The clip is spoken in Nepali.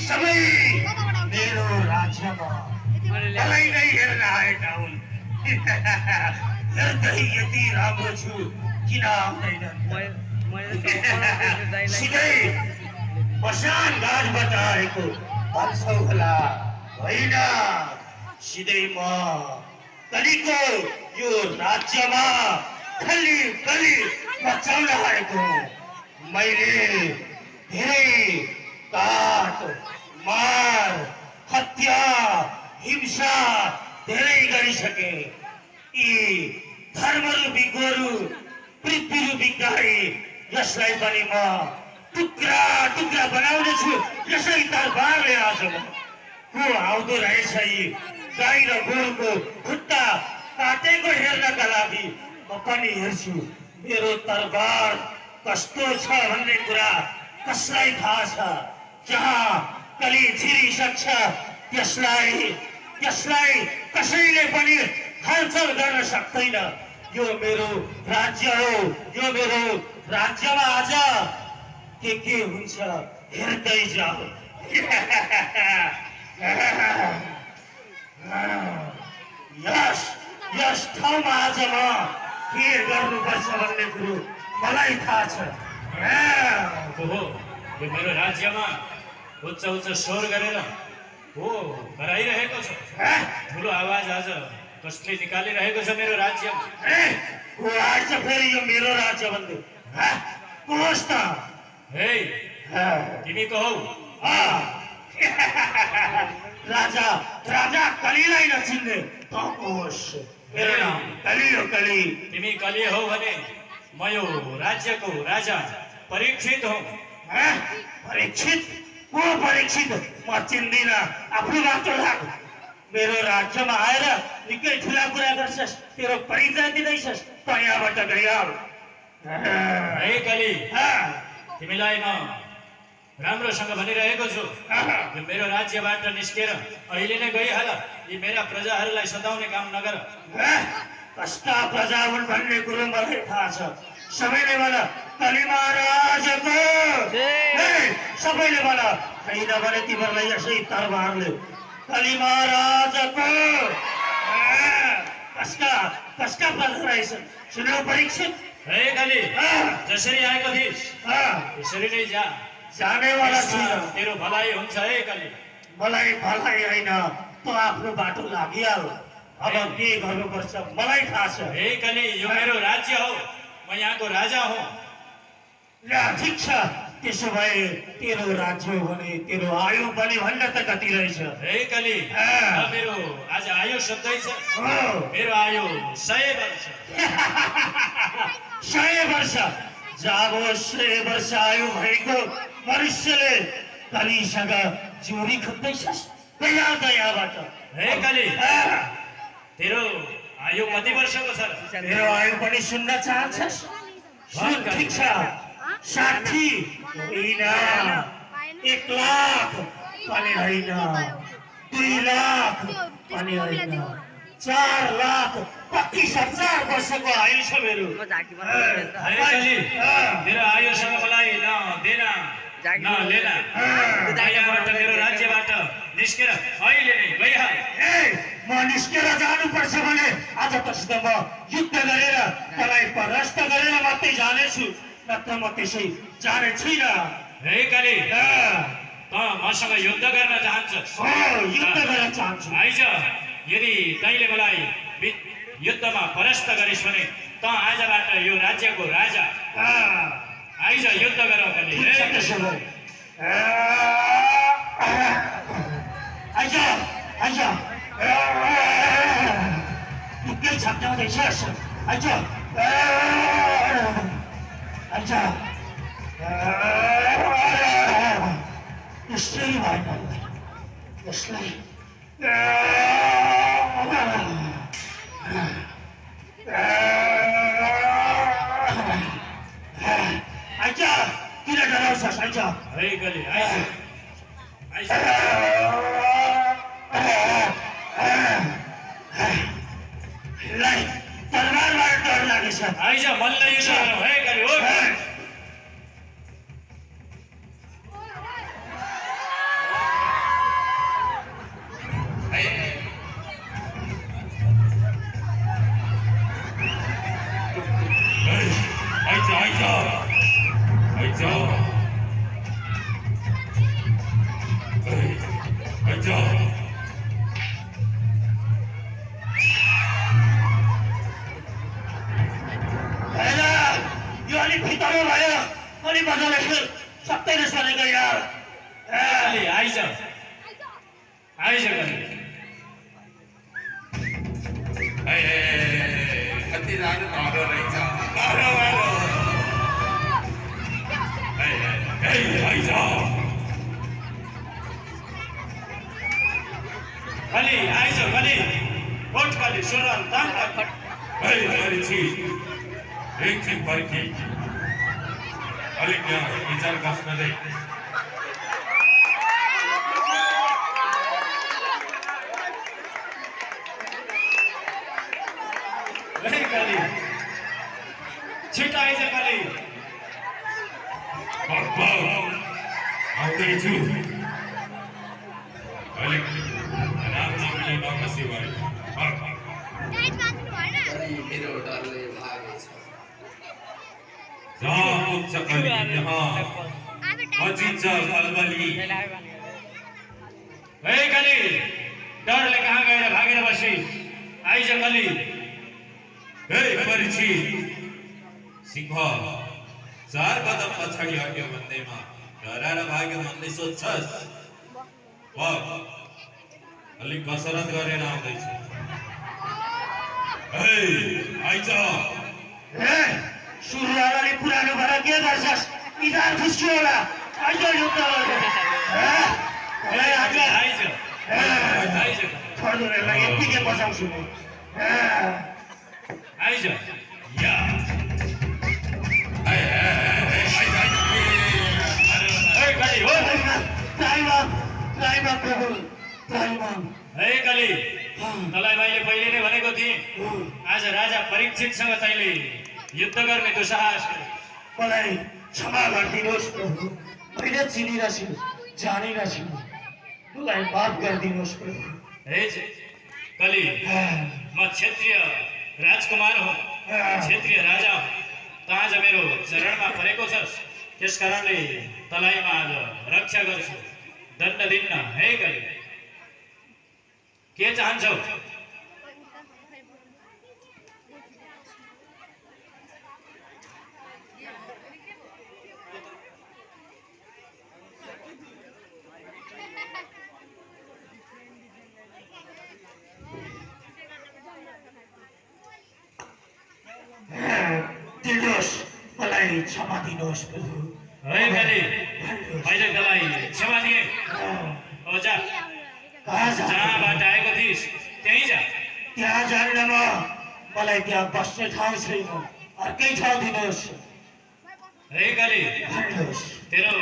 सबै मेरो राज्यमा मलाई नै हेर्न आएका हुन्। हेर्दै यति राम्रो छु किन आउँदैनन्? सिधै मसान घाटबाट आएको भन्छौ होला? होइन, सिधै म कलिको यो राज्यमा खल्ली गली बचाउन आएको हुँ। मैले धेरै काट मार हत्या हिंसा धेरै गरिसके। यी धर्मरूपी गोरु पृथ्वीरूपी गाई यसलाई पनि म टुक्रा टुक्रा बनाउनेछु। यसै दरबारले आज को आउँदो रहेछ यी गाई र गोरुको खुट्टा काटेको हेर्नका लागि म पनि हेर्छु। मेरो दरबार कस्तो छ भन्ने कुरा कसलाई थाहा छ? जहाँ कली छिरिसक्छ त्यसलाई कसैले पनि हलचल गर्न सक्दैन। यो मेरो राज्य हो। यो मेरो राज्यमा आज के हुन्छ हेर्दै जाऊ। यस ठाउँमा आज म के गर्नुपर्छ भन्ने कुरो मलाई थाहा छ। हो, यो मेरो राज्यमा उच्च उच्च स्वर गरेर हो कराइरहेको छ। ठुलो आवाज आज कसले निकालिरहेको छ मेरो राज्यमा? को आज फेरि यो मेरो राज्य भन्दै कोस् त? हे तिमी को हौ? राजा कलीलाई नचिन्ने त कोस्? मेरो नाम कली हो। कली तिमी कली हौ भने म यो राज्यको राजा परीक्षित हौ। परीक्षित? को परीक्षित? म चिन्दिन। आफ्नो बाटो लाग। मेरो राज्यमा आएर निकै ठुला कुरा गर्छस्, तेरो परिचय दिँदैछस् त यहाँबाट गइहाल। है कली, तिमीलाई म राम्रोसँग भनिरहेको छु, यो मेरो राज्यबाट निस्केर अहिले नै गइहाल। यी मेरा प्रजाहरूलाई सताउने काम नगर। कस्ता प्रजा हुन् भन्ने कुरो मलाई थाहा छ। सबैले भन कली महाराजको, सबैले भन। होइन भने तिमीहरूलाई यसै दरबारले कली महाराजको कसका प्रजा रहेछन् सुनौ परीक्षित। हे कली, जसरी आएको थिइस् त्यसरी नै जा। जानेवाला छैन। तेरो भलाइ हुन्छ है कली। मलाई भलाइ होइन, त आफ्नो बाटो लागिहाल। अब के गर्नुपर्छ मलाई थाहा छ। हे कली, यो मेरो राज्य हो, म यहाँको राजा हो। ल ठिक छ, त्यसो भए तेरो राज्य हो भने तेरो आयु पनि भन्न त कति रहेछ? हे कली, मेरो आज आयु सोध्दैछ। मेरो आयु 100 वर्ष। 100 वर्ष? जब 100 वर्ष आयु भएको मनुष्यले कलीसँग जोरी खोज्दैछस्? यहाँबाट। हे कली, तेरो आयु कति वर्षको छ? मेरो आयु पनि सुन्न चाहन्छस्? ठिक छ, 60 होइन, 1 लाख पनि होइन, 2 लाख पनि होइन, 4 लाख 25,000 वर्षको आयु छ मेरो। मेरो आयुसँग मलाई न देना न लेना। यहाँबाट मेरो राज्यबाट निस्केर अहिले नै गइहाल। म निस्केर जानुपर्छ भने आज तसित म युद्ध गरेर तँलाई परास्त गरेर मात्रै जानेछु, नत्र म त्यसै जाने छैन। हे कली, त मसँग युद्ध गर्न चाहन्छस्? युद्ध गर्न चाहन्छु। आइज, यदि तैँले मलाई युद्धमा परास्त गरिस् भने त आजबाट यो राज्यको राजा। आइज युद्ध गरौँ कली। आइज निकै छप्टाउँदैछस्। आइज यसलाई भएन, यसलाई आइज किन डराउँछस्? आइज। है कली, आइज आइज। दरबारबाट डर लागेछ। आइज मल्ल युद्ध गरौँ। है कली, हो। अनि मजाले खेल सबै नसरेको यार कली आइज आइज कली कति राम्रो धरो रहेछ धरो वालो आइज कली आइज कली उठ कली सुरन ताम परिछि एकछिन पर्खी अलिक यहाँ विचार बस्न दे कली छिटो आइज कली आउँदैछु अलिक राम्रोसँगले नबसी भयो मेरो डरले भागेछ जहाँ पुग्छ कली त्यहाँ अचिन्छ खलबली कली डरले कहाँ गएर भागेर बसी आइज कली परिछि सिंह 4 कदम पछाडि हट्यो भन्दैमा डराएर भाग्यो भन्दै सोच्छस् अलिक कसरत गरेर आउँदैछु आइज सुरुवालले पुरानो भएर के गर्छस् इजार फुस्क्यो होला आइज युद्ध आइज आइज छोड्नुलाई यत्तिकै बचाउँछु म आइज या कली हो राईमा प्रभु राईमा कली तँलाई मैले पहिले नै भनेको थिएँ आज राजा परीक्षितसँग तैँले युद्ध गर्ने दुस्साहस मलाई क्षमा गरिदिनुहोस् प्रभु मैले चिनिरहेछु जानिरहेछु मलाई माफ गरिदिनुहोस् प्रभु कली म क्षत्रिय राजकुमार हो क्षेत्रीय राजा हो त आज मेरो चरणमा परेको छस् त्यस कारणले तँलाई म आज रक्षा गर्छु दण्ड दिन्न है कली के चाहन्छौ दिनुहोस् मलाई क्षमा दिनुहोस् प्रभु है कली मैले तँलाई क्षमा दिएँ हो जा कहाँ जा जहाँबाट आएको थिइस् त्यहीँ जा त्यहाँ जान्न म मलाई त्यहाँ बस्ने ठाउँ छैन अर्कै ठाउँ दिनुहोस् है कली भन्नुहोस् तेरो